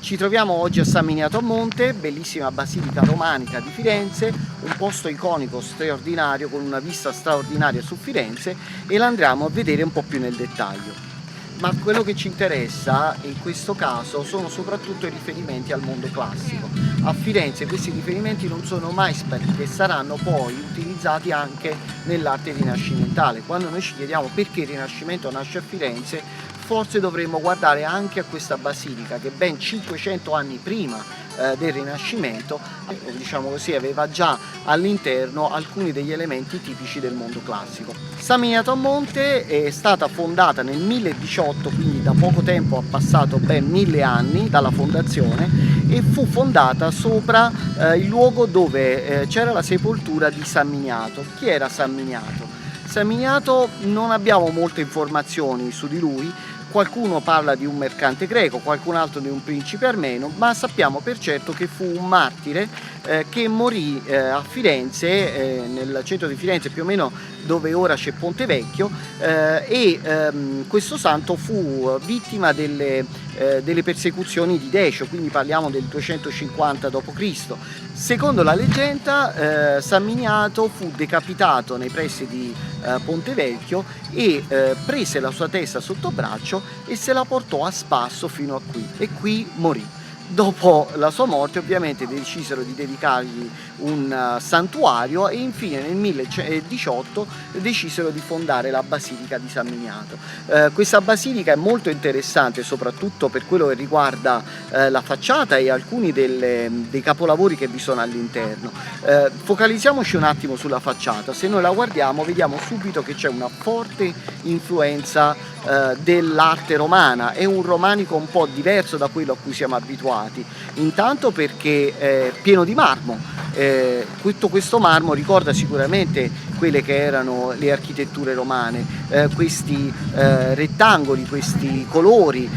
Ci troviamo oggi a San Miniato a Monte, bellissima basilica romanica di Firenze, un posto iconico straordinario con una vista straordinaria su Firenze e la andremo a vedere un po' più nel dettaglio. Ma quello che ci interessa in questo caso sono soprattutto i riferimenti al mondo classico. A Firenze questi riferimenti non sono mai spariti e saranno poi utilizzati anche nell'arte rinascimentale. Quando noi ci chiediamo perché il Rinascimento nasce a Firenze, forse dovremmo guardare anche a questa basilica che ben 500 anni prima del Rinascimento, diciamo così, aveva già all'interno alcuni degli elementi tipici del mondo classico. San Miniato a Monte è stata fondata nel 1018, quindi da poco tempo, ha passato ben 1000 anni dalla fondazione, e fu fondata sopra il luogo dove c'era la sepoltura di San Miniato. Chi era San Miniato? San Miniato non abbiamo molte informazioni su di lui. Qualcuno parla di un mercante greco, qualcun altro di un principe armeno, ma sappiamo per certo che fu un martire che morì a Firenze, nel centro di Firenze, più o meno dove ora c'è Ponte Vecchio, questo santo fu vittima delle persecuzioni di Decio, quindi parliamo del 250 d.C. Secondo la leggenda, San Miniato fu decapitato nei pressi di Ponte Vecchio e prese la sua testa sotto braccio e se la portò a spasso fino a qui, e qui morì. Dopo la sua morte ovviamente decisero di dedicargli un santuario e infine nel 1018 decisero di fondare la Basilica di San Miniato. Questa basilica è molto interessante soprattutto per quello che riguarda la facciata e alcuni dei capolavori che vi sono all'interno. Focalizziamoci un attimo sulla facciata. Se noi la guardiamo vediamo subito che c'è una forte influenza dell'arte romana, è un romanico un po' diverso da quello a cui siamo abituati. Intanto perché è pieno di marmo, tutto questo marmo ricorda sicuramente quelle che erano le architetture romane, questi rettangoli, questi colori,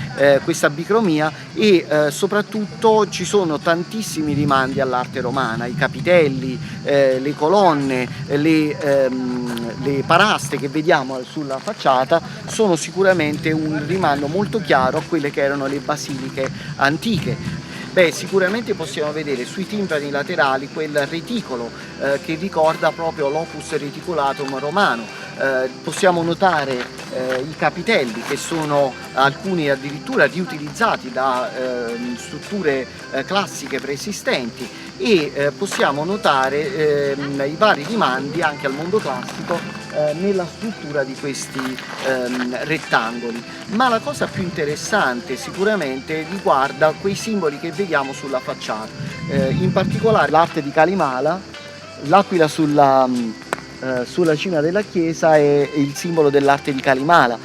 questa bicromia e soprattutto ci sono tantissimi rimandi all'arte romana, i capitelli, le colonne, le paraste che vediamo sulla facciata sono sicuramente un rimando molto chiaro a quelle che erano le basiliche antiche. Beh, sicuramente possiamo vedere sui timpani laterali quel reticolo che ricorda proprio l'opus reticulatum romano. Possiamo notare i capitelli, che sono alcuni addirittura riutilizzati da strutture classiche preesistenti, e possiamo notare i vari rimandi anche al mondo classico nella struttura di questi rettangoli. Ma la cosa più interessante sicuramente riguarda quei simboli che vediamo sulla facciata, in particolare l'arte di Calimala. L'aquila sulla cima della chiesa è il simbolo dell'arte di Calimala,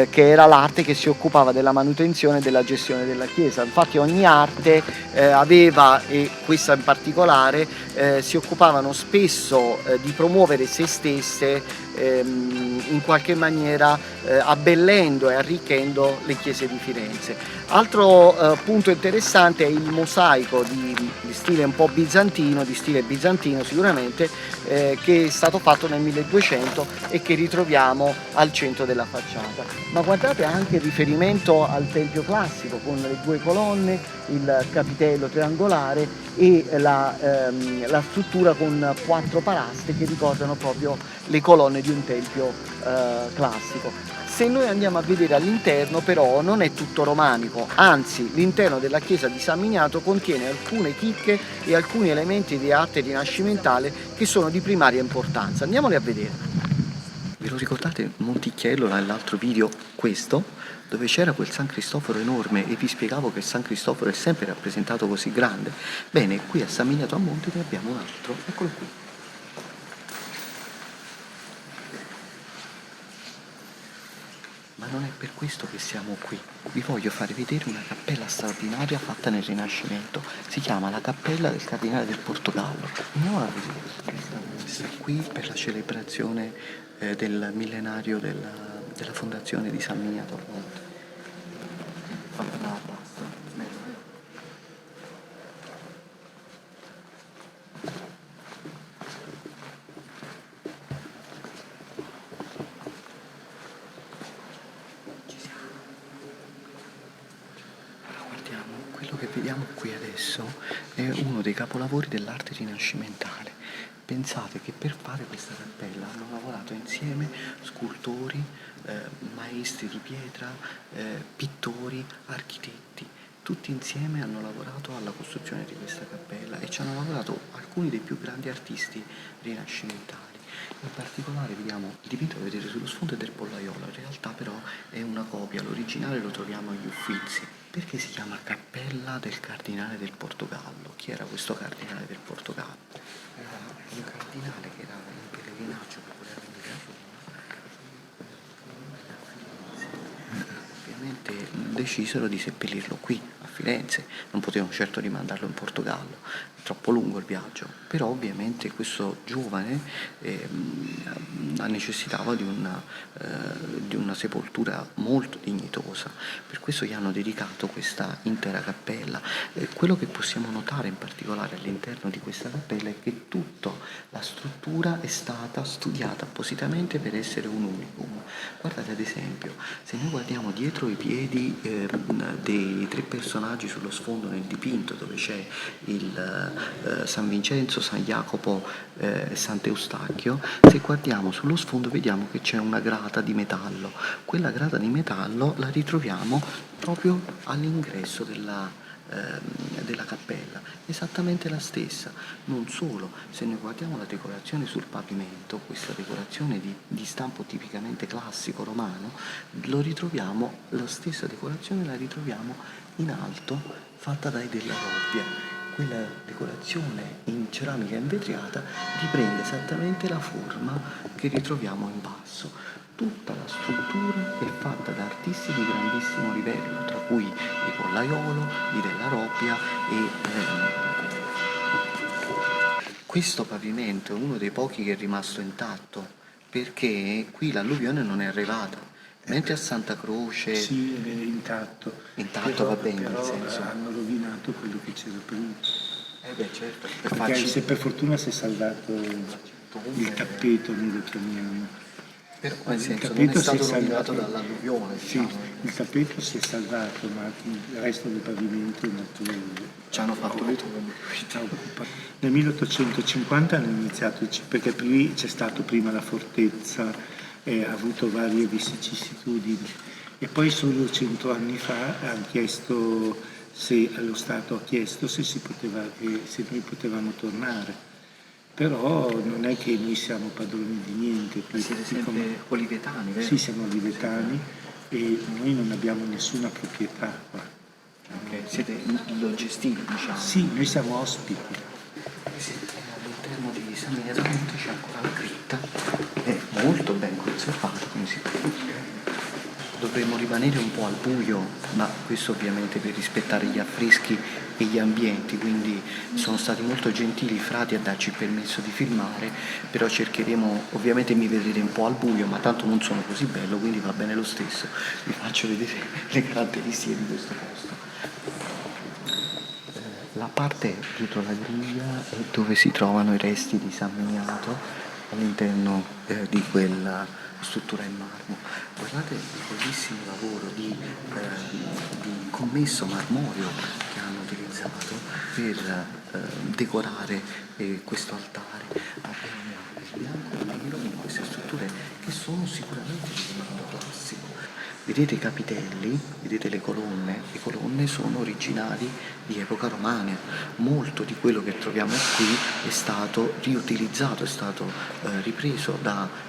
che era l'arte che si occupava della manutenzione e della gestione della chiesa. Infatti ogni arte aveva, e questa in particolare, si occupavano spesso di promuovere se stesse in qualche maniera abbellendo e arricchendo le chiese di Firenze. Altro punto interessante è il mosaico di stile un po' bizantino, di stile bizantino sicuramente, che è stato fatto nel 1200 e che ritroviamo al centro della facciata. Ma guardate anche il riferimento al tempio classico con le due colonne, il capitello triangolare e la struttura con 4 paraste che ricordano proprio le colonne di un tempio classico. Se noi andiamo a vedere all'interno però non è tutto romanico, anzi l'interno della chiesa di San Miniato contiene alcune chicche e alcuni elementi di arte rinascimentale che sono di primaria importanza. Andiamoli a vedere. Ve lo ricordate Monticchiello nell'altro video, questo, dove c'era quel San Cristoforo enorme e vi spiegavo che San Cristoforo è sempre rappresentato così grande? Bene, qui a San Miniato a Monte ne abbiamo un altro, eccolo qui. Ma non è per questo che siamo qui. Vi voglio fare vedere una cappella straordinaria fatta nel Rinascimento. Si chiama la Cappella del Cardinale del Portogallo. Andiamo a vedere. È stata messa qui per la celebrazione del millenario della fondazione di San Miniato a Monte. Guardiamo, qui Quello che vediamo qui adesso è uno dei capolavori dell'arte rinascimentale. Pensate che per fare questa cappella hanno lavorato insieme scultori, maestri di pietra, pittori, architetti. Tutti insieme hanno lavorato alla costruzione di questa cappella e ci hanno lavorato alcuni dei più grandi artisti rinascimentali. In particolare vediamo il dipinto che vedete sullo sfondo è del pollaiolo, in realtà però è una copia, l'originale lo troviamo agli Uffizi. Perché si chiama Cappella del Cardinale del Portogallo? Chi era questo Cardinale del Portogallo? Era un cardinale che era in pellegrinaggio che voleva venire a Roma. Ovviamente decisero di seppellirlo qui, a Firenze, non potevano certo rimandarlo in Portogallo, è troppo lungo il viaggio, però ovviamente questo giovane necessitava di una sepoltura molto dignitosa, per questo gli hanno dedicato questa intera cappella. Quello che possiamo notare in particolare all'interno di questa cappella è che tutta la struttura è stata studiata appositamente per essere un unicum. Guardate ad esempio, se noi guardiamo dietro i piedi dei tre personaggi sullo sfondo nel dipinto, dove c'è il San Vincenzo, San Jacopo e Sant'Eustachio, se guardiamo sullo sfondo vediamo che c'è una grata di metallo. Quella grata di metallo la ritroviamo proprio all'ingresso della cappella, esattamente la stessa. Non solo, se noi guardiamo la decorazione sul pavimento, questa decorazione di stampo tipicamente classico romano, la stessa decorazione la ritroviamo in alto, fatta dai Della Robbia. Quella decorazione in ceramica invetriata riprende esattamente la forma che ritroviamo in basso. Tutta la struttura è fatta da artisti di grandissimo livello, tra cui di Pollaiolo, di Della Robbia questo pavimento è uno dei pochi che è rimasto intatto, perché qui l'alluvione non è arrivata, mentre a Santa Croce sì, è intatto, intatto va bene, nel però senso. hanno rovinato quello che c'era prima. Beh certo, Perché se per fortuna si è salvato il tappeto, noi lo chiamiamo. però nel senso non è tappeto si stato è rovinato salvato. dall'alluvione, Sì, diciamo. il tappeto si è salvato, ma il resto del pavimento è nato. Ci hanno fatto Nel 1850 hanno iniziato, perché qui c'è stato prima la fortezza, ha avuto varie vicissitudini e poi solo 100 anni fa hanno chiesto, se lo Stato ha chiesto se noi potevamo tornare. Però non è che noi siamo padroni di niente. Siete sempre olivetani, vero? Sì, siamo olivetani e noi non abbiamo nessuna proprietà qua. Okay. Siete lo gestite, diciamo. Sì, noi siamo ospiti. All'interno di San Miniato Monte c'è ancora la cripta, è molto ben conservata, come si vede. Dovremmo rimanere un po' al buio, ma questo ovviamente per rispettare gli affreschi e gli ambienti, quindi sono stati molto gentili i frati a darci il permesso di filmare, però cercheremo, ovviamente mi vedrete un po' al buio, ma tanto non sono così bello, quindi va bene lo stesso, vi faccio vedere le caratteristiche di questo posto. La parte dietro la griglia è dove si trovano i resti di San Miniato all'interno di quella struttura in marmo. Guardate il bellissimo lavoro di commesso marmorio che hanno utilizzato per decorare questo altare. Abbiamo il bianco e il nero in queste strutture che sono sicuramente di livello classico. Vedete i capitelli, vedete le colonne sono originali di epoca romana, molto di quello che troviamo qui è stato riutilizzato, è stato ripreso da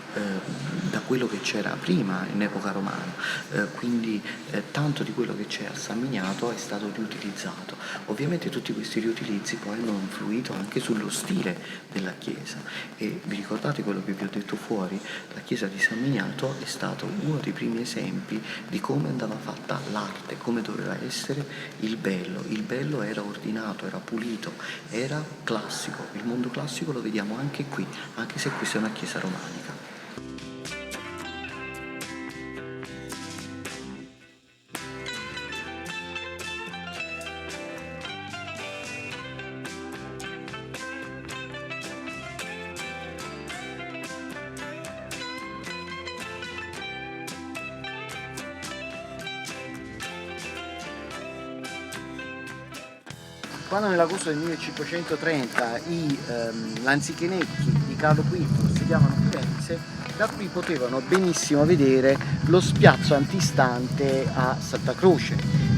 quello che c'era prima in epoca romana, quindi tanto di quello che c'è a San Miniato è stato riutilizzato. Ovviamente tutti questi riutilizzi poi hanno influito anche sullo stile della chiesa e vi ricordate quello che vi ho detto fuori? La chiesa di San Miniato è stato uno dei primi esempi di come andava fatta l'arte, come doveva essere il bello. Il bello era ordinato, era pulito, era classico. Il mondo classico lo vediamo anche qui, anche se questa è una chiesa romanica. quando nell'agosto del 1530 i lanzichenetti di Carlo V assediavano Firenze, da qui potevano benissimo vedere lo spiazzo antistante a Santa Croce,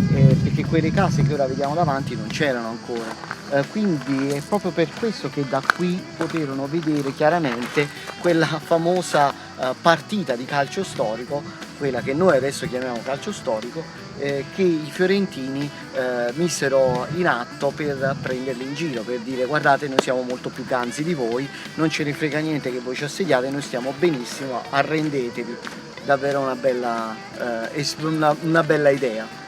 perché quelle case che ora vediamo davanti non c'erano ancora. Quindi è proprio per questo che da qui poterono vedere chiaramente quella famosa partita di calcio storico, quella che noi adesso chiamiamo calcio storico, che i fiorentini misero in atto per prenderli in giro, per dire: guardate, noi siamo molto più ganzi di voi, non ce ne frega niente che voi ci assediate, noi stiamo benissimo, arrendetevi. Davvero una bella idea.